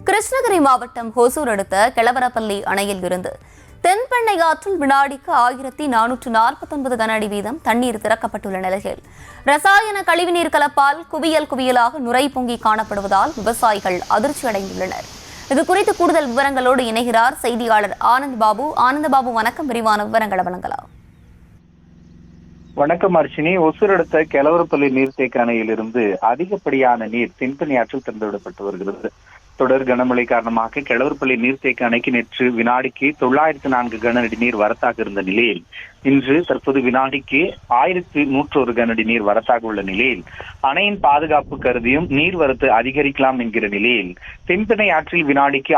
கிருஷ்ணகிரி மாவட்டம் ஹொசூர் அடுத்த கெளவரப்பள்ளி அணையில் இருந்து தென்பெண்ணை ஆற்றில் வினாடிக்கு 1449 கன அடி வீதம் தண்ணீர் திறக்கப்பட்டுள்ள நிலையில் ரசாயன கழிவுநீர் கலப்பால் குவியலாக நுரை பொங்கி காணப்படுவதால் விவசாயிகள் அதிர்ச்சி அடைந்துள்ளனர். இதுகுறித்து கூடுதல் விவரங்களோடு இணைகிறார் செய்தியாளர் ஆனந்த் பாபு. வணக்கம். விரிவான விவரங்களை வழங்கலாம். வணக்கம் அர்ச்சினி. ஒசூர் அடுத்த கெளவரப்பள்ளி நீர்த்தேக்க அணையிலிருந்து அதிகப்படியான நீர் தென்பெண்ணை ஆற்றில் திறந்துவிடப்பட்டு வருகிறது. தொடர் கனமழை காரணமாக கெளவரப்பள்ளி நீர்த்தேக்க அணைக்கு நேற்று வினாடிக்கு 904 கன அடி நீர் வரத்தாக இருந்த நிலையில் இன்று தற்போது வினாடிக்கு 1101 கன அடி நீர் வரத்தாக உள்ள நிலையில் அணையின் பாதுகாப்பு கருதியும் நீர்வரத்து அதிகரிக்கலாம் என்கிற நிலையில் தென்பெண்ணை ஆற்றில் வினாடிக்கு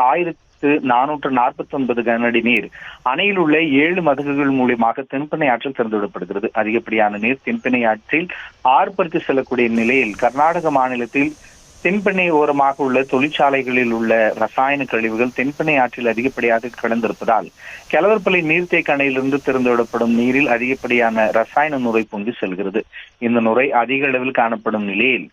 1449 கன அடி நீர் அணையில் உள்ள 7 மதகுகள் மூலியமாக தென்பெண்ணை ஆற்றில் திறந்துவிடப்படுகிறது. அதிகப்படியான நீர் தென்பெண்ணை ஆற்றில் ஆர்ப்பரித்து செல்லக்கூடிய நிலையில் கர்நாடக மாநிலத்தில் தென்பெண்ணை ஓரமாக உள்ள தொழிற்சாலைகளில் உள்ள ரசாயன கழிவுகள் தென்பெண்ணை ஆற்றில் அதிகப்படியாக கலந்திருப்பதால் கெளவரப்பள்ளி நீர்த்தேக்க அணையிலிருந்து திறந்துவிடப்படும் நீரில் அதிகப்படியான ரசாயன நுரை பொங்கி செல்கிறது. இந்த நுரை அதிக அளவில் காணப்படும் நிலையில்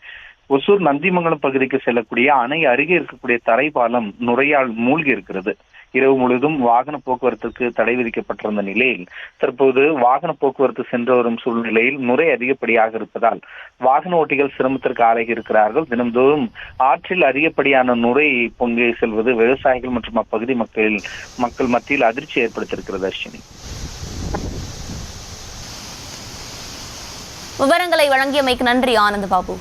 ஒசூர் நந்திமங்கலம் பகுதிக்கு செல்லக்கூடிய அணை அருகே இருக்கக்கூடிய தரைப்பாலம் நுரையால் மூழ்கி இருக்கிறது. இரவு முழுவதும் வாகன போக்குவரத்துக்கு தடை விதிக்கப்பட்டிருந்த நிலையில் தற்போது வாகன போக்குவரத்து சென்று வரும் சூழ்நிலையில் நுரை அதிகப்படியாக இருப்பதால் வாகன ஓட்டிகள் சிரமத்திற்கு ஆளாகி இருக்கிறார்கள். தினந்தோறும் ஆற்றில் அதிகப்படியான நுரை பொங்கி செல்வது விவசாயிகள் மற்றும் அப்பகுதி மக்கள் மத்தியில் அதிர்ச்சி ஏற்படுத்தியிருக்கிறது. அர்ச்சினி, விவரங்களை வழங்கியமைக்கு நன்றி ஆனந்த் பாபு.